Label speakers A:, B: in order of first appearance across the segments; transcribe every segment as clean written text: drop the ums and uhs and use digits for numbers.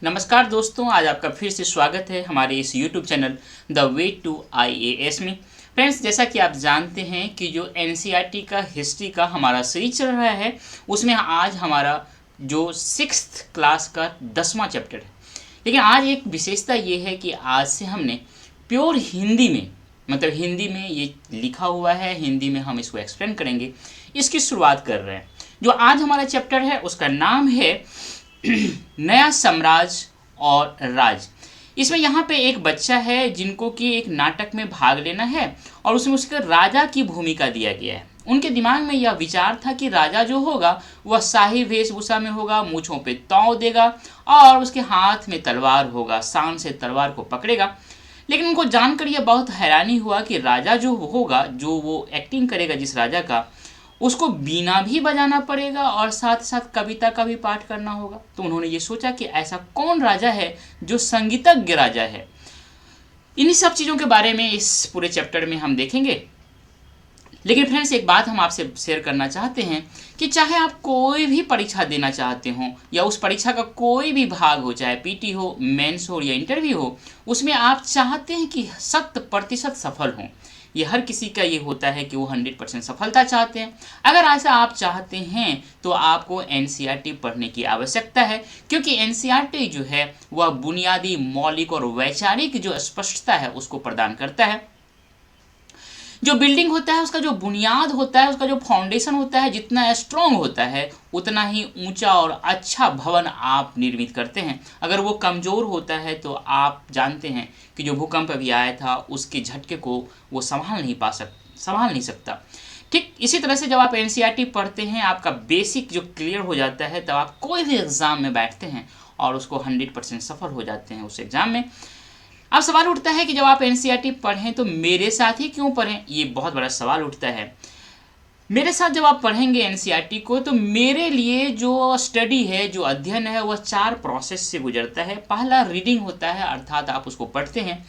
A: नमस्कार दोस्तों, आज आपका फिर से स्वागत है हमारे इस YouTube channel the way to IAS में। फ्रेंड्स, जैसा कि आप जानते हैं कि जो NCERT का हिस्ट्री का हमारा सीरीज चल रहा है, उसमें आज हमारा जो 6th क्लास का 10वां चैप्टर है। लेकिन आज एक विशेषता ये है कि आज से हमने प्योर हिंदी में, मतलब हिंदी में ये लिखा हुआ है, हिंदी में हम इसको एक्सप्लेन करेंगे, इसकी शुरुआत कर रहे हैं। जो आज हमारा चैप्टर है उसका नाम है नया साम्राज्य और राज। इसमें यहाँ पे एक बच्चा है जिनको कि एक नाटक में भाग लेना है और उसमें उसके राजा की भूमिका दिया गया है। उनके दिमाग में यह विचार था कि राजा जो होगा वह शाही वेशभूषा में होगा, मूछों पे ताव देगा और उसके हाथ में तलवार होगा, शान से तलवार को पकड़ेगा। लेकिन उनको जानकर यह बहुत हैरानी हुआ कि राजा जो होगा, जो वो एक्टिंग करेगा जिस राजा का, उसको बीना भी बजाना पड़ेगा और साथ साथ कविता का भी पाठ करना होगा। तो उन्होंने ये सोचा कि ऐसा कौन राजा है जो संगीतज्ञ राजा है। इन्हीं सब चीज़ों के बारे में इस पूरे चैप्टर में हम देखेंगे। लेकिन फ्रेंड्स, एक बात हम आपसे शेयर करना चाहते हैं कि चाहे आप कोई भी परीक्षा देना चाहते हो या उस परीक्षा का कोई भी भाग हो, चाहे पीटी हो, मेंस हो या इंटरव्यू हो, उसमें आप चाहते हैं कि 100% सफल हों। ये हर किसी का ये होता है कि वो 100% सफलता चाहते हैं। अगर ऐसा आप चाहते हैं तो आपको NCERT पढ़ने की आवश्यकता है, क्योंकि NCERT जो है वह बुनियादी, मौलिक और वैचारिक जो स्पष्टता है उसको प्रदान करता है। जो बिल्डिंग होता है उसका जो बुनियाद होता है, उसका जो फाउंडेशन होता है, जितना स्ट्रांग होता है उतना ही ऊंचा और अच्छा भवन आप निर्मित करते हैं। अगर वो कमज़ोर होता है तो आप जानते हैं कि जो भूकंप अभी आया था उसके झटके को वो संभाल नहीं सकता। ठीक इसी तरह से जब आप NCERT पढ़ते हैं, आपका बेसिक जो क्लियर हो जाता है, तब आप कोई भी एग्ज़ाम में बैठते हैं और उसको 100% सफल हो जाते हैं उस एग्ज़ाम में। अब सवाल उठता है कि जब आप NCERT पढ़ें तो मेरे साथ ही क्यों पढ़ें। ये बहुत बड़ा सवाल उठता है। मेरे साथ जब आप पढ़ेंगे NCERT को तो मेरे लिए जो स्टडी है, जो अध्ययन है, वह 4 प्रोसेस से गुजरता है। पहला रीडिंग होता है, अर्थात आप उसको पढ़ते हैं।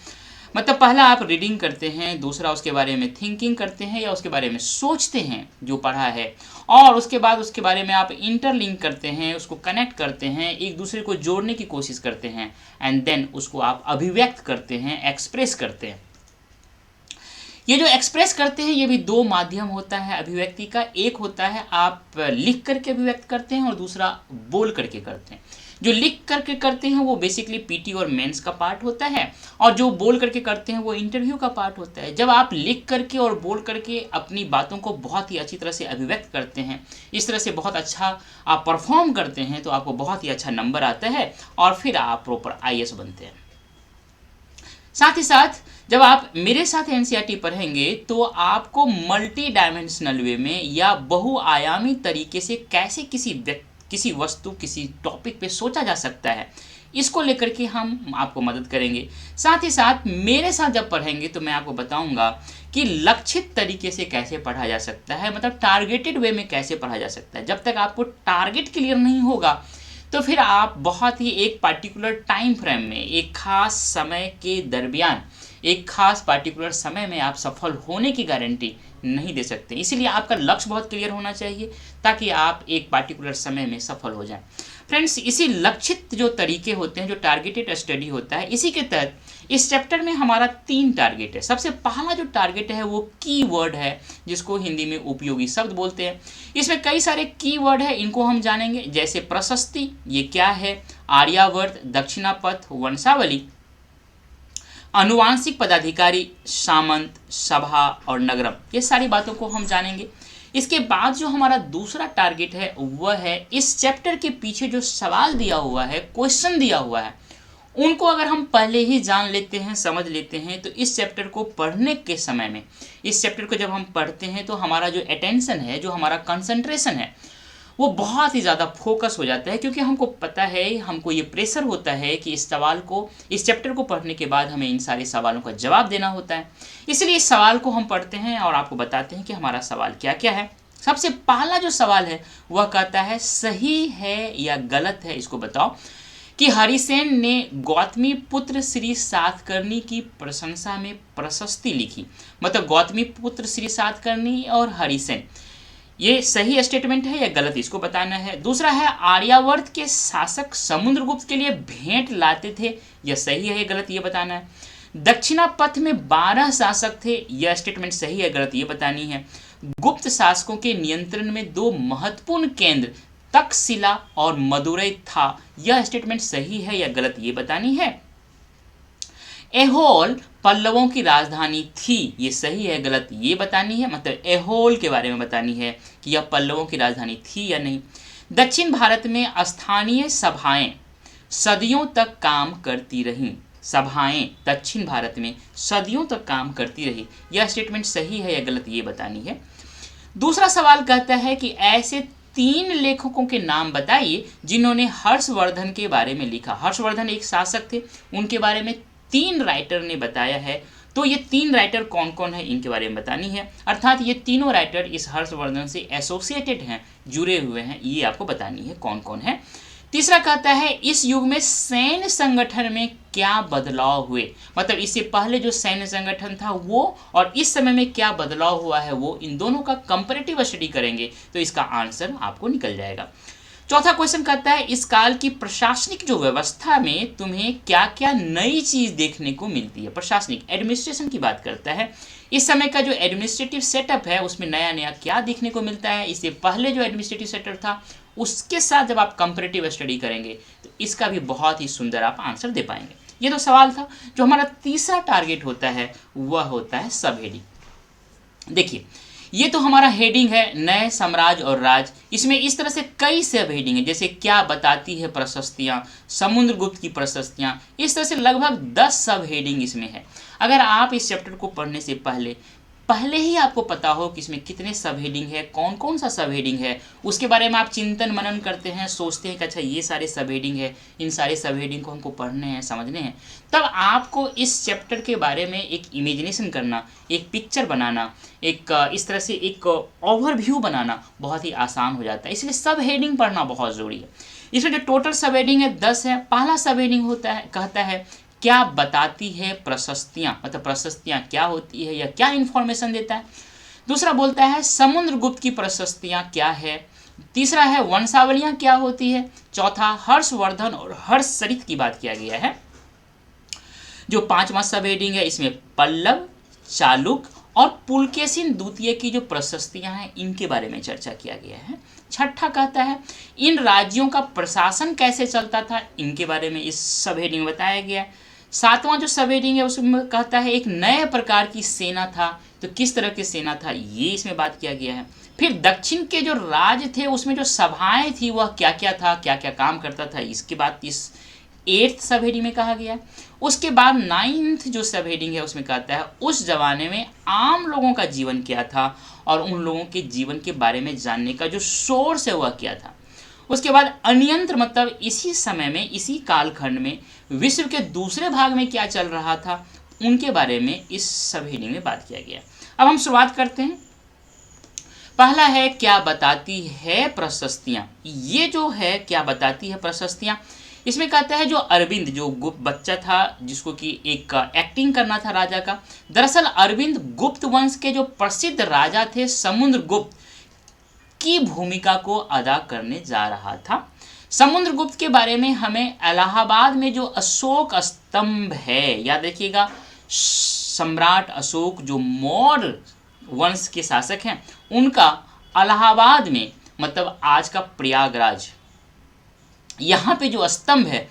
A: मतलब पहला आप रीडिंग करते हैं, दूसरा उसके बारे में थिंकिंग करते हैं या उसके बारे में सोचते हैं जो पढ़ा है, और उसके बाद उसके बारे में आप इंटरलिंक करते हैं, उसको कनेक्ट करते हैं, एक दूसरे को जोड़ने की कोशिश करते हैं, एंड देन उसको आप अभिव्यक्त करते हैं, एक्सप्रेस करते हैं। ये जो एक्सप्रेस करते हैं ये भी 2 माध्यम होता है अभिव्यक्ति का। एक होता है आप लिख करके अभिव्यक्त करते हैं और दूसरा बोल करके करते हैं। जो लिख करके करते हैं वो बेसिकली पीटी और मेंस का पार्ट होता है, और जो बोल करके करते हैं वो इंटरव्यू का पार्ट होता है। जब आप लिख करके और बोल करके अपनी बातों को बहुत ही अच्छी तरह से अभिव्यक्त करते हैं, इस तरह से बहुत अच्छा आप परफॉर्म करते हैं, तो आपको बहुत ही अच्छा नंबर आता है और फिर आप प्रॉपर IAS बनते हैं। साथ ही साथ जब आप मेरे साथ NCERT पढ़ेंगे तो आपको मल्टी डायमेंशनल वे में या बहुआयामी तरीके से कैसे किसी वस्तु, किसी टॉपिक पे सोचा जा सकता है, इसको लेकर के हम आपको मदद करेंगे। साथ ही साथ मेरे साथ जब पढ़ेंगे तो मैं आपको बताऊंगा कि लक्षित तरीके से कैसे पढ़ा जा सकता है, मतलब टारगेटेड वे में कैसे पढ़ा जा सकता है। जब तक आपको टारगेट क्लियर नहीं होगा तो फिर आप बहुत ही एक पार्टिकुलर टाइम फ्रेम में, एक खास समय के दरमियान, एक खास पार्टिकुलर समय में आप सफल होने की गारंटी नहीं दे सकते। इसीलिए आपका लक्ष्य बहुत क्लियर होना चाहिए ताकि आप एक पार्टिकुलर समय में सफल हो जाएं। फ्रेंड्स, इसी लक्षित जो तरीके होते हैं, जो टारगेटेड स्टडी होता है, इसी के तहत इस चैप्टर में हमारा 3 टारगेट है। सबसे पहला जो टारगेट है वो कीवर्ड है, जिसको हिंदी में उपयोगी शब्द बोलते हैं। इसमें कई सारे कीवर्ड है, इनको हम जानेंगे, जैसे प्रशस्ति, ये क्या है, आर्यावर्त, दक्षिणापथ, वंशावली, अनुवांशिक पदाधिकारी, सामंत, सभा और नगरम, ये सारी बातों को हम जानेंगे। इसके बाद जो हमारा दूसरा टारगेट है वह है इस चैप्टर के पीछे जो सवाल दिया हुआ है, क्वेश्चन दिया हुआ है, उनको अगर हम पहले ही जान लेते हैं, समझ लेते हैं, तो इस चैप्टर को पढ़ने के समय में, इस चैप्टर को जब हम पढ़ते हैं तो हमारा जो अटेंशन है, जो हमारा कंसंट्रेशन है, वो बहुत ही ज़्यादा फोकस हो जाता है। क्योंकि हमको पता है, हमको ये प्रेशर होता है कि इस सवाल को, इस चैप्टर को पढ़ने के बाद हमें इन सारे सवालों का जवाब देना होता है। इसलिए इस सवाल को हम पढ़ते हैं और आपको बताते हैं कि हमारा सवाल क्या क्या है। सबसे पहला जो सवाल है वह कहता है, सही है या गलत है इसको बताओ कि हरिसेन ने गौतमी पुत्र श्री सातकर्णी की प्रशंसा में प्रशस्ति लिखी। मतलब गौतमी पुत्र श्री सातकर्णी और हरिसेन, ये सही स्टेटमेंट है या गलत, इसको बताना है। दूसरा है आर्यावर्त के शासक समुद्रगुप्त के लिए भेंट लाते थे, यह सही है या गलत, ये बताना है। दक्षिणापथ में 12 शासक थे, यह स्टेटमेंट सही है गलत, ये बतानी है। गुप्त शासकों के नियंत्रण में 2 महत्वपूर्ण केंद्र तक्षशिला और मदुरै था, यह स्टेटमेंट सही है या गलत, ये बतानी है। एहोल पल्लवों की राजधानी थी, ये सही है गलत, ये बतानी है। मतलब एहोल के बारे में बतानी है कि यह पल्लवों की राजधानी थी या नहीं। दक्षिण भारत में स्थानीय सभाएं सदियों तक काम करती रहीं, सभाएं दक्षिण भारत में सदियों तक काम करती रही, यह स्टेटमेंट सही है या गलत, ये बतानी है। दूसरा सवाल कहता है कि ऐसे 3 लेखकों के नाम बताइए जिन्होंने हर्षवर्धन के बारे में लिखा। हर्षवर्धन एक शासक थे, उनके बारे में 3 राइटर ने बताया है, तो ये 3 राइटर कौन कौन है इनके बारे में बतानी है। अर्थात ये तीनों राइटर इस हर्षवर्धन से एसोसिएटेड हैं, जुड़े हुए हैं, ये आपको बतानी है कौन कौन है। तीसरा कहता है इस युग में सैन्य संगठन में क्या बदलाव हुए, मतलब इससे पहले जो सैन्य संगठन था वो और इस समय में क्या बदलाव हुआ है वो, इन दोनों का कंपैरेटिव स्टडी करेंगे तो इसका आंसर आपको निकल जाएगा। चौथा क्वेश्चन कहता है इस काल की प्रशासनिक जो व्यवस्था में तुम्हें क्या क्या नई चीज देखने को मिलती है। प्रशासनिक एडमिनिस्ट्रेशन की बात करता है, इस समय का जो एडमिनिस्ट्रेटिव सेटअप है उसमें नया नया क्या देखने को मिलता है, इससे पहले जो एडमिनिस्ट्रेटिव सेटअप था उसके साथ जब आप कंपैरेटिव स्टडी करेंगे तो इसका भी बहुत ही सुंदर आप आंसर दे पाएंगे। ये तो सवाल था। जो हमारा तीसरा टारगेट होता है वह होता है सब हेडिंग। देखिए ये तो हमारा हेडिंग है नए साम्राज्य और राज, इसमें इस तरह से कई सब हेडिंग है, जैसे क्या बताती है प्रशस्तियाँ, समुद्रगुप्त की प्रशस्तियाँ, इस तरह से लगभग 10 सब हेडिंग इसमें है। अगर आप इस चैप्टर को पढ़ने से पहले ही आपको पता हो कि इसमें कितने सब हेडिंग है, कौन कौन सा सब हेडिंग है, उसके बारे में आप चिंतन मनन करते हैं, सोचते हैं कि अच्छा ये सारे सब हेडिंग है, इन सारे सब हेडिंग को हमको पढ़ने हैं, समझने हैं, तब आपको इस चैप्टर के बारे में एक इमेजिनेशन करना, एक पिक्चर बनाना, एक इस तरह से एक ओवरव्यू बनाना बहुत ही आसान हो जाता है। इसलिए सब हेडिंग पढ़ना बहुत ज़रूरी है। इसमें जो टोटल सब हेडिंग है 10 है। पहला सब हेडिंग होता है, कहता है क्या बताती है प्रशस्तियाँ, मतलब प्रशस्तियाँ क्या होती है या क्या इन्फॉर्मेशन देता है। दूसरा बोलता है समुद्रगुप्त की प्रशस्तियाँ क्या है। तीसरा है वंशावलियाँ क्या होती है। चौथा हर्षवर्धन और हर्षचरित की बात किया गया है। जो 5वां सब हेडिंग है इसमें पल्लव, चालुक्य और पुलकेशिन द्वितीय की जो प्रशस्तियाँ हैं इनके बारे में चर्चा किया गया है। छठा कहता है इन राज्यों का प्रशासन कैसे चलता था, इनके बारे में इस सब हेडिंग में बताया गया है। 7वां जो सब हेडिंग है उसमें कहता है एक नए प्रकार की सेना था, तो किस तरह की सेना था ये इसमें बात किया गया है। फिर दक्षिण के जो राज्य थे उसमें जो सभाएं थी वह क्या क्या था, क्या क्या काम करता था, इसके बाद इस 8th सब हेडिंग में कहा गया है। उसके बाद 9th जो सब हेडिंग है उसमें कहता है उस जमाने में आम लोगों का जीवन क्या था और उन लोगों के जीवन के बारे में जानने का जो सोर्स है वह क्या था। उसके बाद अनियंत्र मतलब इसी समय में, इसी कालखंड में विश्व के दूसरे भाग में क्या चल रहा था उनके बारे में इस सब हेडिंग में बात किया गया। अब हम शुरुआत करते हैं। पहला है क्या बताती है प्रशस्तियाँ। ये जो है क्या बताती है प्रशस्तियाँ, इसमें कहता है जो अरविंद जो गुप्त बच्चा था जिसको कि एक एक्टिंग करना था राजा का, दरअसल अरविंद गुप्त वंश के जो प्रसिद्ध राजा थे समुद्रगुप्त की भूमिका को अदा करने जा रहा था। समुद्रगुप्त के बारे में हमें इलाहाबाद में जो अशोक स्तंभ है, याद रखिएगा सम्राट अशोक जो मौर्य वंश के शासक हैं उनका इलाहाबाद में, मतलब आज का प्रयागराज, यहाँ पे जो स्तंभ है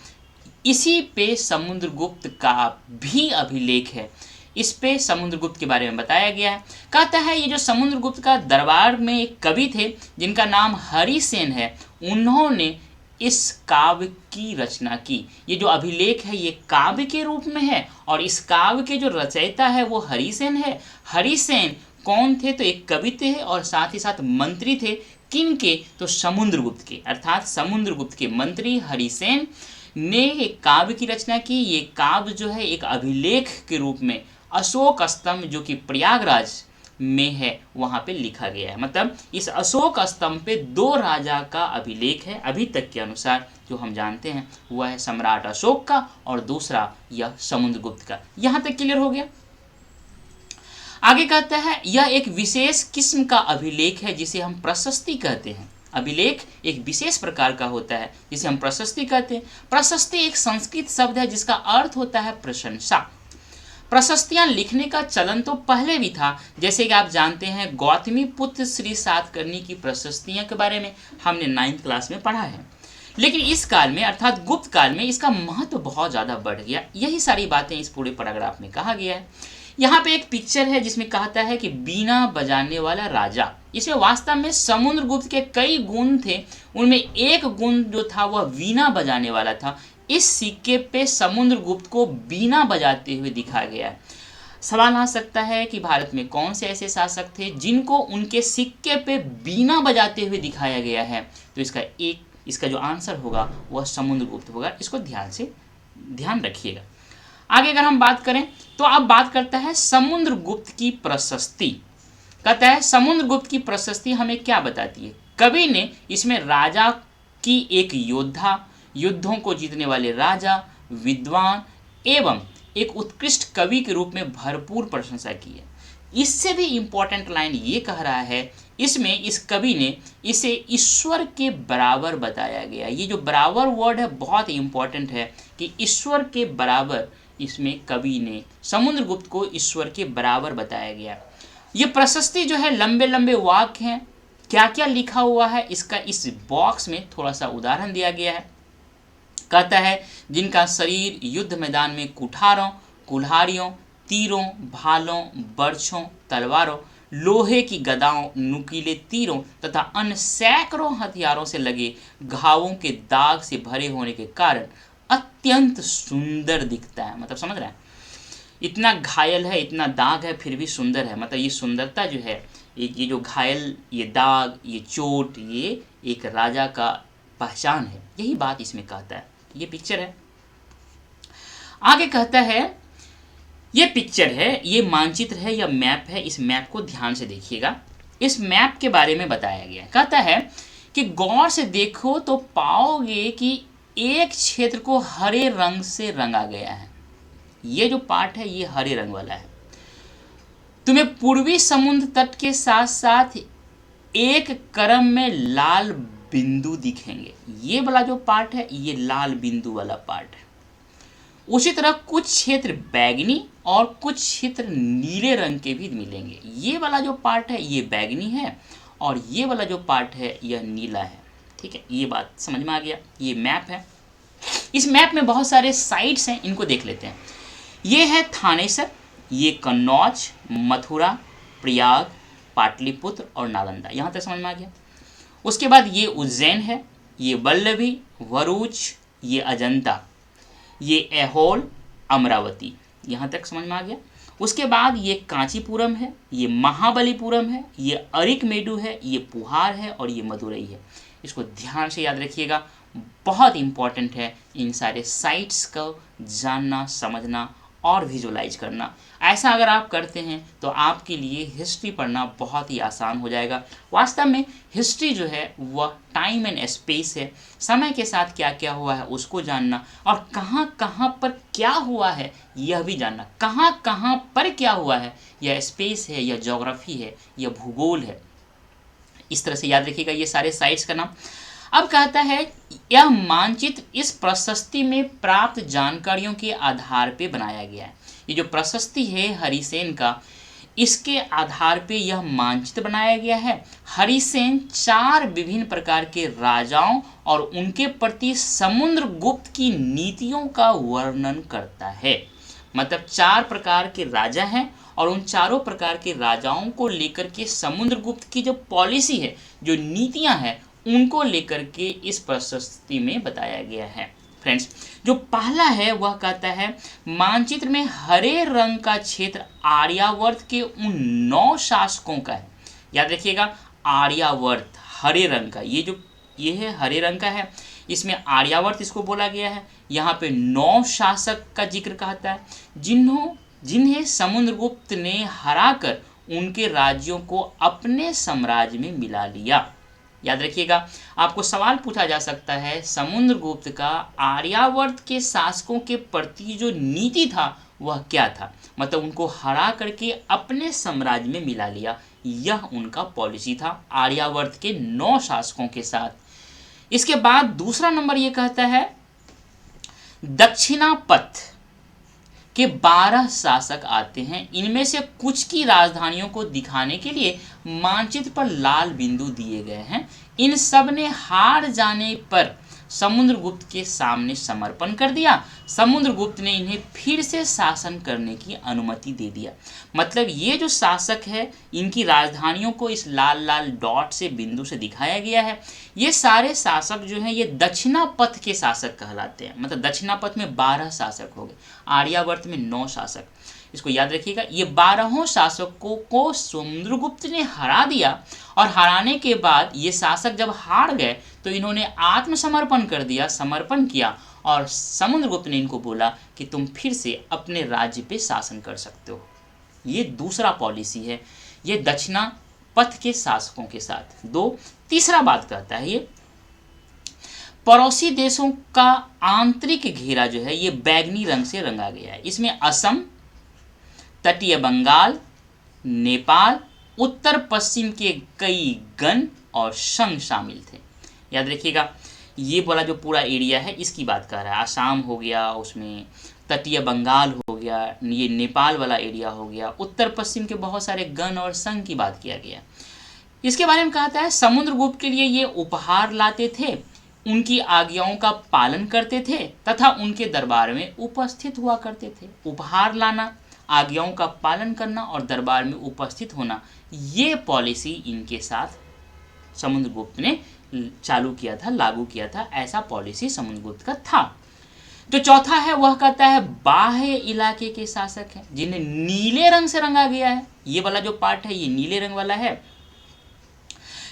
A: इसी पे समुद्रगुप्त का भी अभिलेख है। इस पे समुद्रगुप्त के बारे में बताया गया है। कहता है ये जो समुद्रगुप्त का दरबार में एक कवि थे जिनका नाम हरिसेन है, उन्होंने इस काव्य की रचना की। ये जो अभिलेख है ये काव्य के रूप में है और इस काव्य के जो रचयिता है वो हरिसेन है। हरिसेन कौन थे, तो एक कवि थे और साथ ही साथ मंत्री थे। किन के, तो समुद्रगुप्त के, अर्थात समुद्रगुप्त के मंत्री हरिसेन ने एक काव्य की रचना की। ये काव्य जो है एक अभिलेख के रूप में अशोक स्तंभ जो कि प्रयागराज में है वहाँ पे लिखा गया है। मतलब इस अशोक स्तंभ पे 2 राजा का अभिलेख है अभी तक के अनुसार जो हम जानते हैं, वह है सम्राट अशोक का और दूसरा यह समुद्रगुप्त का। यहाँ तक क्लियर हो गया। आगे कहता है यह एक विशेष किस्म का अभिलेख है जिसे हम प्रशस्ति कहते हैं। अभिलेख एक विशेष प्रकार का होता है जिसे हम प्रशस्ति कहते हैं। प्रशस्ति एक संस्कृत शब्द है जिसका अर्थ होता है प्रशंसा। प्रशस्तियां लिखने का चलन तो पहले भी था, जैसे कि आप जानते हैं गौतमी पुत्र श्री सातकर्णी की प्रशस्तियां के बारे में हमने 9th क्लास में पढ़ा है। लेकिन इस काल में अर्थात गुप्त काल में इसका महत्व बहुत ज़्यादा बढ़ गया। यही सारी बातें इस पूरे पैराग्राफ में कहा गया है। यहाँ पे एक पिक्चर है जिसमें कहता है कि बीना बजाने वाला राजा। इसमें वास्तव में समुद्रगुप्त के कई गुण थे, उनमें एक गुण जो था वह वीणा बजाने वाला था। इस सिक्के पे समुद्रगुप्त को बीना बजाते हुए दिखाया गया है। सवाल आ सकता है कि भारत में कौन से ऐसे शासक थे जिनको उनके सिक्के पे बीना बजाते हुए दिखाया गया है? तो इसका जो आंसर होगा वह समुद्रगुप्त होगा। इसको ध्यान रखिएगा। आगे अगर हम बात करें तो अब बात करता है समुद्रगुप्त की प्रशस्ति। कहता है समुद्रगुप्त की प्रशस्ति हमें क्या बताती है? कवि ने इसमें राजा की एक योद्धा, युद्धों को जीतने वाले राजा, विद्वान एवं एक उत्कृष्ट कवि के रूप में भरपूर प्रशंसा की है। इससे भी इम्पोर्टेंट लाइन ये कह रहा है, इसमें इस कवि ने इसे ईश्वर के बराबर बताया गया। ये जो बराबर वर्ड है बहुत इंपॉर्टेंट है कि ईश्वर के बराबर, इसमें कवि ने समुद्रगुप्त को ईश्वर के बराबर बताया गया। ये प्रशस्ति जो है लंबे लंबे वाक्य हैं। क्या क्या लिखा हुआ है इसका इस बॉक्स में थोड़ा सा उदाहरण दिया गया है। कहता है जिनका शरीर युद्ध मैदान में कुठारों, कुल्हाड़ियों, तीरों, भालों, बर्छों, तलवारों, लोहे की गदाओं, नुकीले तीरों तथा अन्य सैकड़ों हथियारों से लगे घावों के दाग से भरे होने के कारण अत्यंत सुंदर दिखता है। मतलब समझ रहे हैं, इतना घायल है, इतना दाग है, फिर भी सुंदर है। मतलब ये सुंदरता जो है, ये जो घायल, ये दाग, ये चोट, ये एक राजा का पहचान है। यही बात इसमें कहता है। ये पिक्चर है। आगे कहता है ये पिक्चर है, ये मानचित्र है या मैप है। इस मैप को ध्यान से देखिएगा। इस मैप के बारे में बताया गया है। कहता है कि गौर से देखो तो पाओगे कि एक क्षेत्र को हरे रंग से रंगा गया है। ये जो पार्ट है ये हरे रंग वाला है। तुम्हें पूर्वी समुद्र तट के साथ साथ एक क्रम में लाल बिंदु दिखेंगे। ये वाला जो पार्ट है ये लाल बिंदु वाला पार्ट है। उसी तरह कुछ क्षेत्र बैगनी और कुछ क्षेत्र नीले रंग के भी मिलेंगे। ये वाला जो पार्ट है ये बैगनी है और ये वाला जो पार्ट है यह नीला है। ठीक है, ये बात समझ में आ गया। ये मैप है। इस मैप में बहुत सारे साइट्स हैं, इनको देख लेते हैं। ये है थानेसर, ये कन्नौज, मथुरा, प्रयाग, पाटलिपुत्र और नालंदा। यहाँ तक समझ में आ गया। उसके बाद ये उज्जैन है, ये वल्लभी, भरूच, ये अजंता, ये ऐहोल, अमरावती। यहाँ तक समझ में आ गया। उसके बाद ये कांचीपुरम है, ये महाबलीपुरम है, ये अरिकमेडु है, ये पुहार है और ये मदुरई है। इसको ध्यान से याद रखिएगा, बहुत इंपॉर्टेंट है इन सारे साइट्स को जानना, समझना और विजुलाइज करना। ऐसा अगर आप करते हैं तो आपके लिए हिस्ट्री पढ़ना बहुत ही आसान हो जाएगा। वास्तव में हिस्ट्री जो है वह टाइम एंड स्पेस है। समय के साथ क्या क्या हुआ है उसको जानना और कहाँ कहाँ पर क्या हुआ है यह भी जानना। कहाँ कहाँ पर क्या हुआ है, यह स्पेस है, यह ज्योग्राफी है, यह भूगोल है। इस तरह से याद रखिएगा ये सारे साइट्स का नाम। अब कहता है यह मानचित्र इस प्रशस्ति में प्राप्त जानकारियों के आधार पे बनाया गया है। ये जो प्रशस्ति है हरिसेन का, इसके आधार पे यह मानचित्र बनाया गया है। हरिसेन 4 विभिन्न प्रकार के राजाओं और उनके प्रति समुद्रगुप्त की नीतियों का वर्णन करता है। मतलब 4 प्रकार के राजा हैं और उन चारों प्रकार के राजाओं को लेकर के समुद्रगुप्त की जो पॉलिसी है, जो नीतियां हैं, उनको लेकर के इस प्रशस्ति में बताया गया है। फ्रेंड्स, जो पहला है वह कहता है मानचित्र में हरे रंग का क्षेत्र आर्यावर्त के उन 9 शासकों का है। याद रखिएगा, आर्यावर्त हरे रंग का, ये है हरे रंग का है। इसमें आर्यावर्त इसको बोला गया है। यहाँ पे 9 शासक का जिक्र कहता है जिन्हें समुद्रगुप्त ने हराकर उनके राज्यों को अपने साम्राज्य में मिला लिया। याद रखिएगा, आपको सवाल पूछा जा सकता है समुद्रगुप्त का आर्यावर्त के शासकों के प्रति जो नीति था वह क्या था, मतलब उनको हरा करके अपने साम्राज्य में मिला लिया। यह उनका पॉलिसी था आर्यावर्त के 9 शासकों के साथ। इसके बाद दूसरा नंबर ये कहता है दक्षिणापथ के 12 शासक आते हैं। इनमें से कुछ की राजधानियों को दिखाने के लिए मानचित्र पर लाल बिंदु दिए गए हैं। इन सब ने हार जाने पर समुद्रगुप्त के सामने समर्पण कर दिया। समुद्रगुप्त ने इन्हें फिर से शासन करने की अनुमति दे दिया। मतलब ये जो शासक है, इनकी राजधानियों को इस लाल लाल डॉट से बिंदु से दिखाया गया है। ये सारे शासक जो हैं ये दक्षिणापथ के शासक कहलाते हैं। मतलब दक्षिणापथ में 12 शासक हो गए, आर्यावर्त में 9 शासक। इसको याद रखिएगा। ये 12 शासकों को समुद्रगुप्त ने हरा दिया और हराने के बाद ये शासक जब हार गए तो इन्होंने आत्मसमर्पण कर दिया, समर्पण किया और समुद्रगुप्त ने इनको बोला कि तुम फिर से अपने राज्य पे शासन कर सकते हो। ये दूसरा पॉलिसी है, ये दक्षिणापथ के शासकों के साथ। तीसरा बात कहता है ये पड़ोसी देशों का आंतरिक घेरा जो है ये बैगनी रंग से रंगा गया है। इसमें असम, तटीय बंगाल, नेपाल, उत्तर पश्चिम के कई गण और संघ शामिल थे। याद रखिएगा, ये वाला जो पूरा एरिया है इसकी बात कर रहा है। आसाम हो गया, उसमें तटीय बंगाल हो गया, ये नेपाल वाला एरिया हो गया, उत्तर पश्चिम के बहुत सारे गण और संघ की बात किया गया। इसके बारे में कहता है समुद्रगुप्त के लिए ये उपहार लाते थे, उनकी आज्ञाओं का पालन करते थे तथा उनके दरबार में उपस्थित हुआ करते थे। उपहार लाना, आज्ञाओं का पालन करना और दरबार में उपस्थित होना, ये पॉलिसी इनके साथ समुद्रगुप्त ने चालू किया था, लागू किया था। ऐसा पॉलिसी समुद्रगुप्त का था। जो चौथा है वह कहता है बाह्य इलाके के शासक हैं जिन्हें नीले रंग से रंगा गया है। ये वाला जो पार्ट है ये नीले रंग वाला है।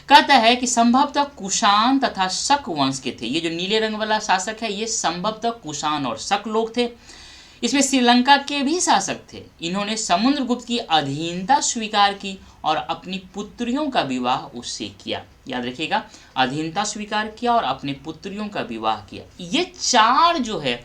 A: कहता है कि संभवतः कुषाण तथा शक वंश के थे। ये जो नीले रंग वाला शासक है ये संभवतः कुषाण और शक लोग थे। इसमें श्रीलंका के भी शासक थे। इन्होंने समुद्रगुप्त की अधीनता स्वीकार की और अपनी पुत्रियों का विवाह उससे किया। याद रखिएगा, अधीनता स्वीकार किया और अपने पुत्रियों का विवाह किया। ये 4 जो है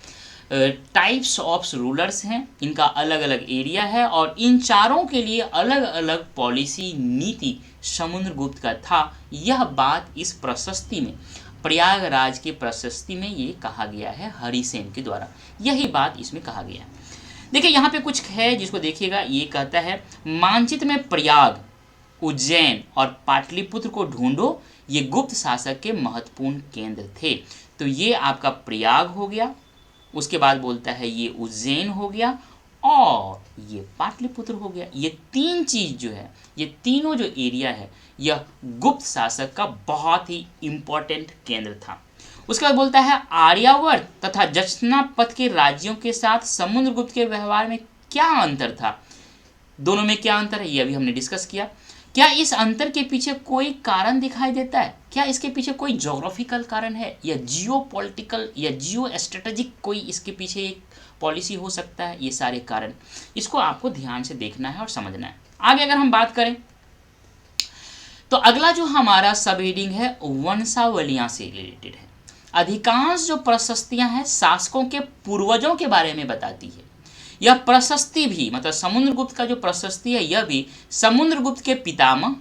A: टाइप्स ऑफ रूलर्स हैं, इनका अलग अलग एरिया है और इन चारों के लिए अलग अलग पॉलिसी नीति समुद्रगुप्त का था। यह बात इस प्रशस्ति में, प्रयागराज के प्रशस्ति में ये कहा गया है हरिसेन के द्वारा। यही बात इसमें कहा गया है। देखिए यहाँ पे कुछ है जिसको देखिएगा। ये कहता है मानचित्र में प्रयाग, उज्जैन और पाटलिपुत्र को ढूंढो, ये गुप्त शासक के महत्वपूर्ण केंद्र थे। तो ये आपका प्रयाग हो गया, उसके बाद बोलता है ये उज्जैन हो गया और ये पाटलिपुत्र हो गया। ये 3 चीज जो है, ये तीनों जो एरिया है यह गुप्त शासक का बहुत ही इंपॉर्टेंट केंद्र था। उसके बाद बोलता है आर्यावर्त तथा दक्षिणापथ के राज्यों के साथ समुद्रगुप्त के व्यवहार में क्या अंतर था। दोनों में क्या अंतर है ये अभी हमने डिस्कस किया। क्या इस अंतर के पीछे कोई कारण दिखाई देता है? क्या इसके पीछे कोई ज्योग्राफिकल कारण है या जियो पॉलिटिकल या जियो स्ट्रेटेजिक कोई इसके पीछे एक पॉलिसी हो सकता है? ये सारे कारण, इसको आपको ध्यान से देखना है और समझना है। आगे अगर हम बात करें तो अगला जो हमारा सब हेडिंग है वंशावलियां से रिलेटेड है। अधिकांश जो प्रशस्तियां हैं शासकों के पूर्वजों के बारे में बताती है। यह प्रशस्ति भी, मतलब समुद्रगुप्त का जो प्रशस्ति है यह भी समुद्रगुप्त के पितामह,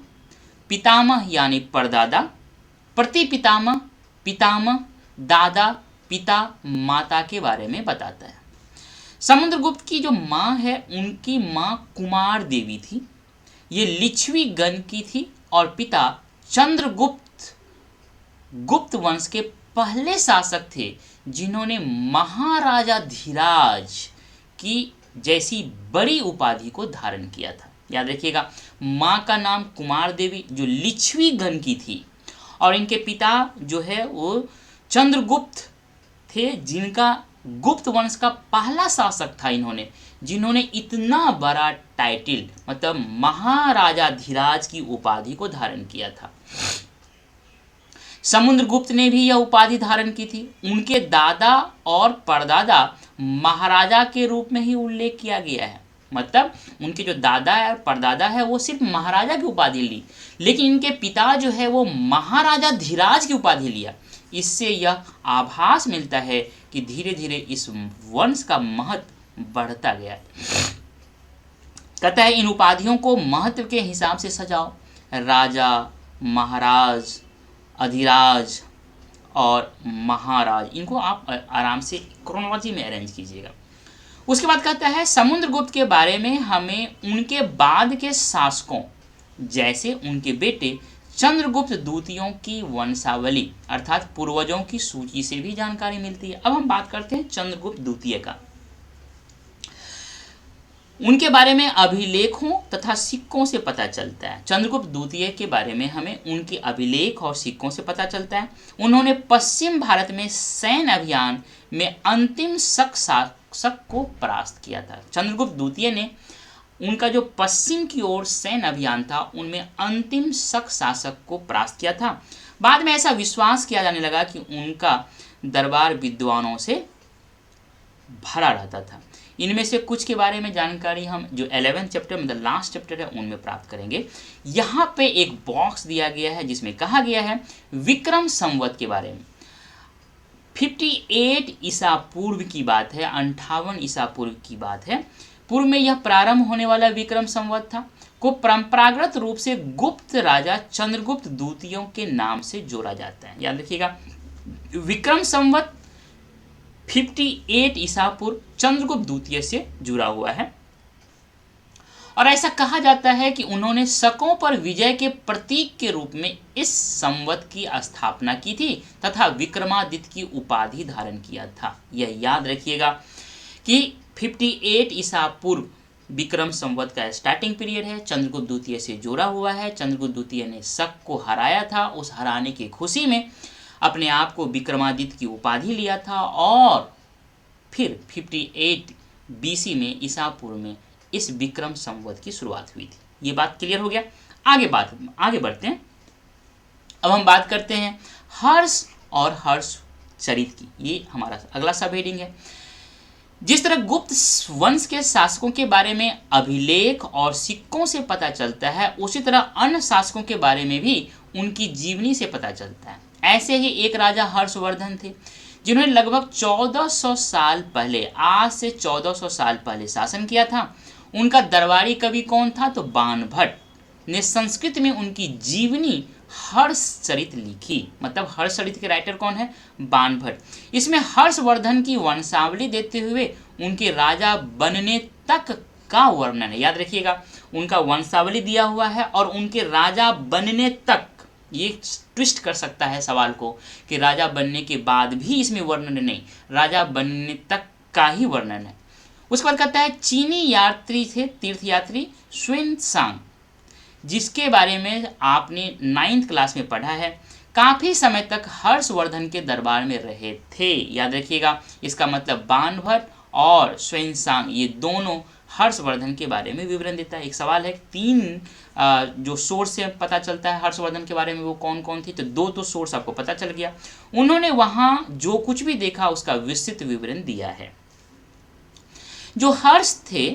A: पितामह यानी परदादा, प्रतिपितामह, पितामह, दादा, पिता, माता के बारे में बताता है। समुद्रगुप्त की जो माँ है उनकी माँ कुमार देवी थी, ये लिच्छवी गण की थी और पिता चंद्रगुप्त गुप्त वंश के पहले शासक थे जिन्होंने महाराजा धीराज की जैसी बड़ी उपाधि को धारण किया था। याद रखिएगा, माँ का नाम कुमार देवी जो लिच्छवी गण की थी और इनके पिता जो है वो चंद्रगुप्त थे जिनका गुप्त वंश का पहला शासक था इन्होंने, जिन्होंने इतना बड़ा टाइटल मतलब महाराजा धीराज की उपाधि को धारण किया था। समुद्रगुप्त ने भी यह उपाधि धारण की थी। उनके दादा और परदादा महाराजा के रूप में ही उल्लेख किया गया है। मतलब उनके जो दादा है और परदादा है वो सिर्फ महाराजा की उपाधि ली, लेकिन इनके पिता जो है वो महाराजा धीराज की उपाधि लिया। इससे यह आभास मिलता है कि धीरे धीरे इस वंश का महत्व बढ़ता गया। कहता है इन उपाधियों को महत्व के हिसाब से सजाओ, राजा, महाराज, अधिराज और महाराज, इनको आप आराम से क्रोनोलॉजी में अरेंज कीजिएगा। उसके बाद कहता है समुद्रगुप्त के बारे में हमें उनके बाद के शासकों जैसे उनके बेटे चंद्रगुप्त द्वितीयों की वंशावली अर्थात पूर्वजों की सूची से भी जानकारी मिलती है। अब हम बात करते हैं चंद्रगुप्त द्वितीय का। उनके बारे में अभिलेखों तथा सिक्कों से पता चलता है। चंद्रगुप्त द्वितीय के बारे में हमें उनके अभिलेख और सिक्कों से पता चलता है। उन्होंने पश्चिम भारत में सैन्य अभियान में अंतिम शक शासक को परास्त किया था। चंद्रगुप्त द्वितीय ने उनका जो पश्चिम की ओर सैन्य अभियान था उनमें अंतिम शक शासक को परास्त किया था। बाद में ऐसा विश्वास किया जाने लगा कि उनका दरबार विद्वानों से भरा रहता था। इनमें से कुछ के बारे में जानकारी हम जो 11th चैप्टर मतलब लास्ट चैप्टर है उनमें प्राप्त करेंगे। यहाँ पे एक बॉक्स दिया गया है जिसमें कहा गया है विक्रम संवत के बारे में। 58 ईसा पूर्व की बात है, 58 ईसा पूर्व की बात है। पूर्व में यह प्रारंभ होने वाला विक्रम संवत था को परंपरागत रूप से गुप्त राजा चंद्रगुप्त द्वितीय के नाम से जोड़ा जाता है। याद रखिएगा विक्रम संवत 58 ईसा पूर्व चंद्रगुप्त द्वितीय से जुड़ा हुआ है और ऐसा कहा जाता है कि उन्होंने शकों पर विजय के प्रतीक के रूप में इस संवत की स्थापना की थी तथा विक्रमादित्य की उपाधि धारण किया था। यह याद रखिएगा कि 58 ईसा पूर्व विक्रम संवत का स्टार्टिंग पीरियड है, चंद्रगुप्त द्वितीय से जुड़ा हुआ है। चंद्रगुप्त द्वितीय ने शक को हराया था, उस हराने की खुशी में अपने आप को विक्रमादित्य की उपाधि लिया था और फिर 58 बीसी में ईसा पूर्व में इस विक्रम संवत की शुरुआत हुई थी। ये बात क्लियर हो गया। आगे बढ़ते हैं। अब हम बात करते हैं हर्ष और हर्ष चरित की। ये हमारा अगला सब हेडिंग है। जिस तरह गुप्त वंश के शासकों के बारे में अभिलेख और सिक्कों से पता चलता है उसी तरह अन्य शासकों के बारे में भी उनकी जीवनी से पता चलता है। ऐसे ही एक राजा हर्षवर्धन थे जिन्होंने लगभग 1400 साल पहले, आज से 1400 साल पहले शासन किया था। उनका दरबारी कवि कौन था? तो बाणभट्ट ने संस्कृत में उनकी जीवनी हर्षचरित लिखी। मतलब हर्षचरित के राइटर कौन है? बाणभट्ट। इसमें हर्षवर्धन की वंशावली देते हुए उनके राजा बनने तक का वर्णन है। याद रखिएगा उनका वंशावली दिया हुआ है और उनके राजा बनने तक। ये ट्विस्ट कर सकता है सवाल को कि राजा बनने के बाद भी इसमें वर्णन नहीं, राजा बनने तक का ही वर्णन है। उसके बाद कहता है चीनी यात्री थे तीर्थयात्री xuanzang, जिसके बारे में आपने 9th क्लास में पढ़ा है। काफ़ी समय तक हर्षवर्धन के दरबार में रहे थे। याद रखिएगा इसका मतलब बाणभट्ट और xuanzang ये दोनों हर्षवर्धन के बारे में विवरण देता है। एक सवाल है 3 जो सोर्स से पता चलता है हर्षवर्धन के बारे में वो कौन कौन थी? तो 2 तो सोर्स आपको पता चल गया। उन्होंने वहाँ जो कुछ भी देखा उसका विस्तृत विवरण दिया है। जो हर्ष थे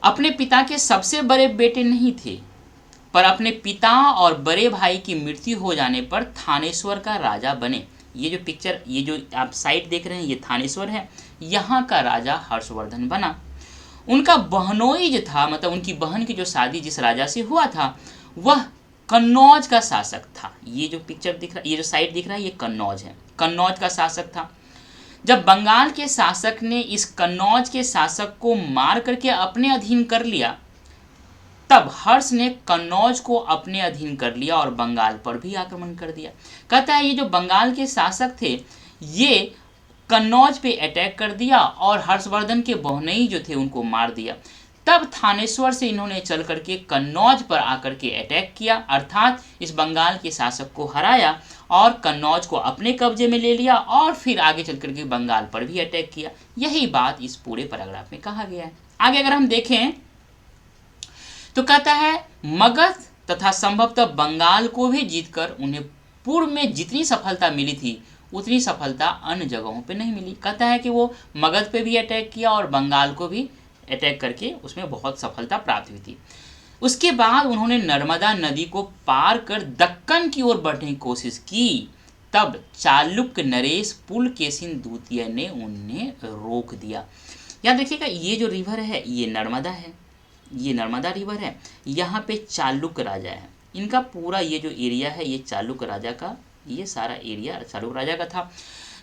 A: अपने पिता के सबसे बड़े बेटे नहीं थे, पर अपने पिता और बड़े भाई की मृत्यु हो जाने पर थानेश्वर का राजा बने। ये जो पिक्चर, ये जो आप साइट देख रहे हैं ये थानेश्वर है, यहाँ का राजा हर्षवर्धन बना। उनका बहनोई जो था, मतलब उनकी बहन की जो शादी जिस राजा से हुआ था वह कन्नौज का शासक था। ये जो पिक्चर दिख रहा है, ये जो साइट दिख रहा है ये कन्नौज है, कन्नौज का शासक था। जब बंगाल के शासक ने इस कन्नौज के शासक को मार करके अपने अधीन कर लिया तब हर्ष ने कन्नौज को अपने अधीन कर लिया और बंगाल पर भी आक्रमण कर दिया। कहता है ये जो बंगाल के शासक थे ये कन्नौज पे अटैक कर दिया और हर्षवर्धन के बहनोई जो थे उनको मार दिया। तब थानेश्वर से इन्होंने चल करके कन्नौज पर आकर के अटैक किया, अर्थात इस बंगाल के शासक को हराया और कन्नौज को अपने कब्जे में ले लिया और फिर आगे चल करके बंगाल पर भी अटैक किया। यही बात इस पूरे पैराग्राफ में कहा गया है। आगे अगर हम देखें तो कहता है मगध तथा संभवतः बंगाल को भी जीतकर उन्हें पूर्व में जितनी सफलता मिली थी उतनी सफलता अन्य जगहों पे नहीं मिली। कहता है कि वो मगध पे भी अटैक किया और बंगाल को भी अटैक करके उसमें बहुत सफलता प्राप्त हुई थी। उसके बाद उन्होंने नर्मदा नदी को पार कर दक्कन की ओर बढ़ने की कोशिश की। तब चालुक्य नरेश पुलकेशिन द्वितीय ने उन्हें रोक दिया। याद रखिएगा ये जो रिवर है ये नर्मदा है, ये नर्मदा रिवर है। यहाँ पे चालुक्य राजा है, इनका पूरा ये जो एरिया है ये चालुक्य राजा का, ये सारा एरिया चालुक्य राजा का था।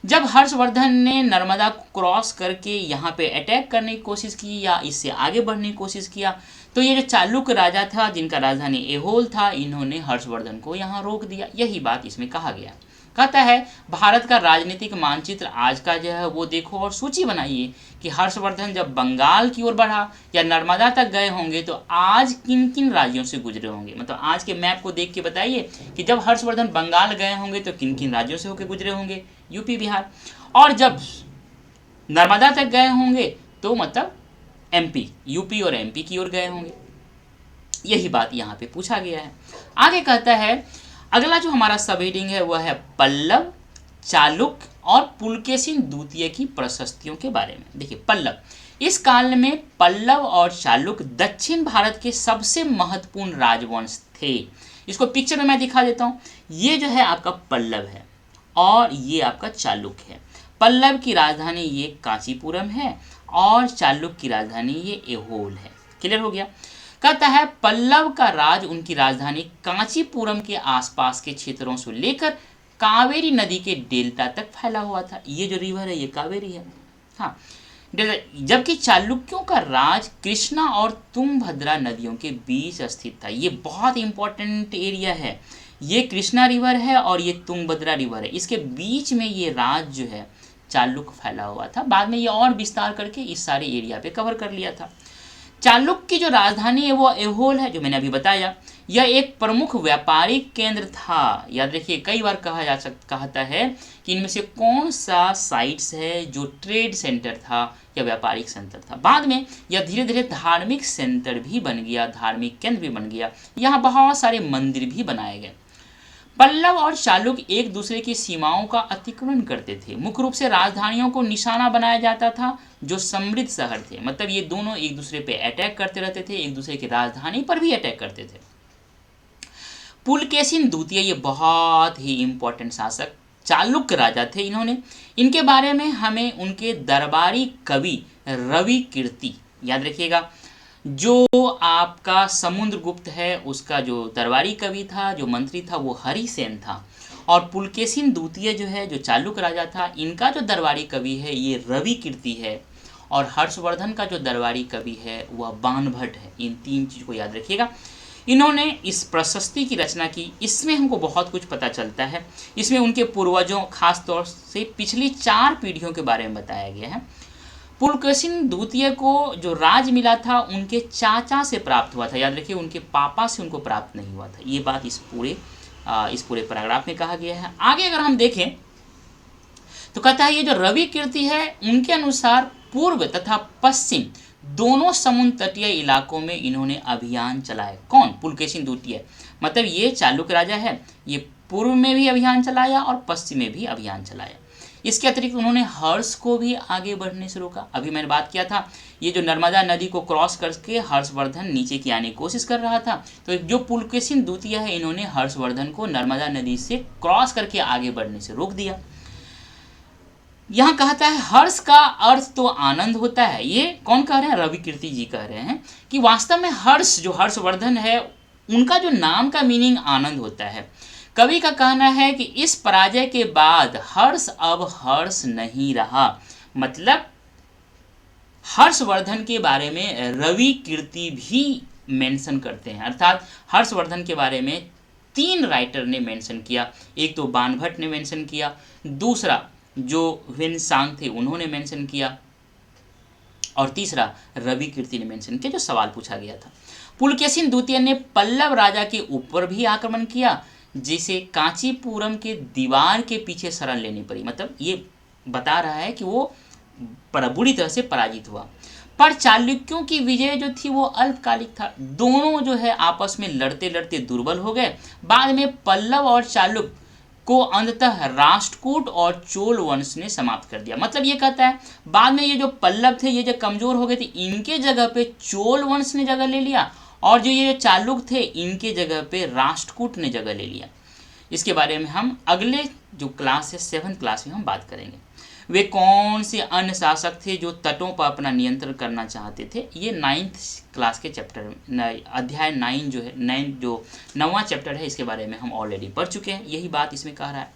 A: जब हर्षवर्धन ने नर्मदा को क्रॉस करके यहाँ पे अटैक करने की कोशिश की या इससे आगे बढ़ने की कोशिश किया, तो ये जो चालुक्य राजा था जिनका राजधानी ऐहोल था, इन्होंने हर्षवर्धन को यहाँ रोक दिया। यही बात इसमें कहा गया। कहता है भारत का राजनीतिक मानचित्र आज का जो है वो देखो और सूची बनाइए कि हर्षवर्धन जब बंगाल की ओर बढ़ा या नर्मदा तक गए होंगे तो आज किन किन राज्यों से गुजरे होंगे। मतलब आज के मैप को देख के बताइए कि जब हर्षवर्धन बंगाल गए होंगे तो किन किन राज्यों से होकर गुजरे होंगे, यूपी बिहार, और जब नर्मदा तक गए होंगे तो मतलब एमपी, यूपी और एमपी की ओर गए होंगे। यही बात यहाँ पे पूछा गया है। आगे कहता है अगला जो हमारा सब हेडिंग है वह है पल्लव, चालुक्य और पुलकेशिन द्वितीय की प्रशस्तियों के बारे में। देखिए पल्लव, इस काल में पल्लव और चालुक्य दक्षिण भारत के सबसे महत्वपूर्ण राजवंश थे। इसको पिक्चर में मैं दिखा देता हूँ। ये जो है आपका पल्लव है और ये आपका चालुक्य है। पल्लव की राजधानी ये कांचीपुरम है और चालुक्य की राजधानी ये ऐहोल है। क्लियर हो गया। कहता है पल्लव का राज उनकी राजधानी कांचीपुरम के आसपास के क्षेत्रों से लेकर कावेरी नदी के डेल्टा तक फैला हुआ था। ये जो रिवर है ये कावेरी है, हाँ। जबकि चालुक्यों का राज कृष्णा और तुंगभद्रा नदियों के बीच स्थित था। ये बहुत इंपॉर्टेंट एरिया है। ये कृष्णा रिवर है और ये तुंगभद्रा रिवर है, इसके बीच में ये राज जो है चालुक्य फैला हुआ था। बाद में ये और विस्तार करके इस सारे एरिया पे कवर कर लिया था। चालुक्य की जो राजधानी है वो ऐहोल है, जो मैंने अभी बताया। यह एक प्रमुख व्यापारिक केंद्र था। याद रखिए कई बार कहता है कि इनमें से कौन सा साइट्स है जो ट्रेड सेंटर था या व्यापारिक सेंटर था। बाद में यह धीरे धीरे धार्मिक सेंटर भी बन गया, धार्मिक केंद्र भी बन गया। यहाँ बहुत सारे मंदिर भी बनाए गए। पल्लव और चालुक्य एक दूसरे की सीमाओं का अतिक्रमण करते थे। मुख्य रूप से राजधानियों को निशाना बनाया जाता था जो समृद्ध शहर थे। मतलब ये दोनों एक दूसरे पे अटैक करते रहते थे, एक दूसरे की राजधानी पर भी अटैक करते थे। पुलकेशिन द्वितीय ये बहुत ही इंपॉर्टेंट शासक चालुक्य राजा थे। इनके बारे में हमें उनके दरबारी कवि रवि कीर्ति, याद रखिएगा जो आपका समुद्रगुप्त है उसका जो दरबारी कवि था, जो मंत्री था वो हरिसेन था। और पुलकेशिन द्वितीय जो है, जो चालुक्य राजा था, इनका जो दरबारी कवि है ये रवि कीर्ति है। और हर्षवर्धन का जो दरबारी कवि है वह बाणभट्ट है। इन तीन चीज़ को याद रखिएगा। इन्होंने इस प्रशस्ति की रचना की। इसमें हमको बहुत कुछ पता चलता है। इसमें उनके पूर्वजों, खास तौर से पिछली 4 पीढ़ियों के बारे में बताया गया है। पुलकेशिन द्वितीय को जो राज मिला था उनके चाचा से प्राप्त हुआ था। याद रखिए उनके पापा से उनको प्राप्त नहीं हुआ था। ये बात इस पूरे पैराग्राफ में कहा गया है। आगे अगर हम देखें तो कहता है ये जो रवि कीर्ति है उनके अनुसार पूर्व तथा पश्चिम दोनों समुद्र तटीय इलाकों में इन्होंने अभियान चलाए। कौन? पुलकेशिन द्वितीय। मतलब ये चालुक्य राजा है, ये पूर्व में भी अभियान चलाया और पश्चिम में भी अभियान चलाया। इसके अतिरिक्त उन्होंने हर्ष को भी आगे बढ़ने से रोका। अभी मैंने बात किया था ये जो नर्मदा नदी को क्रॉस करके हर्षवर्धन नीचे की आने की कोशिश कर रहा था, तो जो पुलकेशिन द्वितीय है इन्होंने हर्षवर्धन को नर्मदा नदी से क्रॉस करके आगे बढ़ने से रोक दिया। यहाँ कहता है हर्ष का अर्थ तो आनंद होता है। ये कौन कह रहे हैं? रवि कीर्ति जी कह रहे हैं कि वास्तव में हर्ष जो हर्षवर्धन है उनका जो नाम का मीनिंग आनंद होता है। कवि का कहना है कि इस पराजय के बाद हर्ष अब हर्ष नहीं रहा। मतलब हर्षवर्धन के बारे में रवि कीर्ति भी मेंशन करते हैं। अर्थात हर्षवर्धन के बारे में 3 राइटर ने मेंशन किया। एक तो बाणभट्ट ने मेंशन किया, दूसरा जो ह्वेनसांग थे उन्होंने मेंशन किया, और तीसरा रवि कीर्ति ने मेंशन किया जो सवाल पूछा गया था। पुलकेशिन द्वितीय ने पल्लव राजा के ऊपर भी आक्रमण किया, जिसे कांचीपुरम के दीवार के पीछे शरण लेनी पड़ी। मतलब ये बता रहा है कि वो बुरी तरह से पराजित हुआ। पर चालुक्यों की विजय जो थी वो अल्पकालिक था। दोनों जो है आपस में लड़ते लड़ते दुर्बल हो गए। बाद में पल्लव और चालुक्य को अंततः राष्ट्रकूट और चोल वंश ने समाप्त कर दिया। मतलब ये कहता है बाद में ये जो पल्लव थे ये जो कमजोर हो गए थे, इनके जगह पे चोल वंश ने जगह ले लिया, और जो ये चालुक्य थे इनके जगह पे राष्ट्रकूट ने जगह ले लिया। इसके बारे में हम अगले जो क्लास है 7th क्लास में हम बात करेंगे। वे कौन से अन्य शासक थे जो तटों पर अपना नियंत्रण करना चाहते थे। ये 9th क्लास के चैप्टर अध्याय 9 जो है 9 जो 9वां चैप्टर है, इसके बारे में हम ऑलरेडी पढ़ चुके हैं। यही बात इसमें कह रहा है।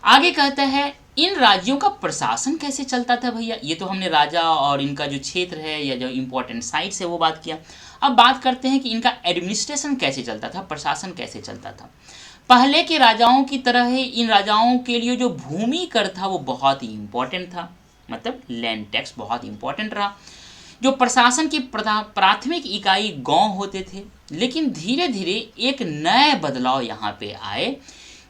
A: आगे कहता है इन राज्यों का प्रशासन कैसे चलता था भैया। ये तो हमने राजा और इनका जो क्षेत्र है या जो इम्पोर्टेंट साइट्स है वो बात किया। अब बात करते हैं कि इनका एडमिनिस्ट्रेशन कैसे चलता था, प्रशासन कैसे चलता था। पहले के राजाओं की तरह ही इन राजाओं के लिए जो भूमि कर था वो बहुत ही इम्पोर्टेंट था, मतलब लैंड टैक्स बहुत इंपॉर्टेंट रहा। जो प्रशासन की प्राथमिक इकाई गांव होते थे, लेकिन धीरे धीरे एक नए बदलाव यहाँ पे आए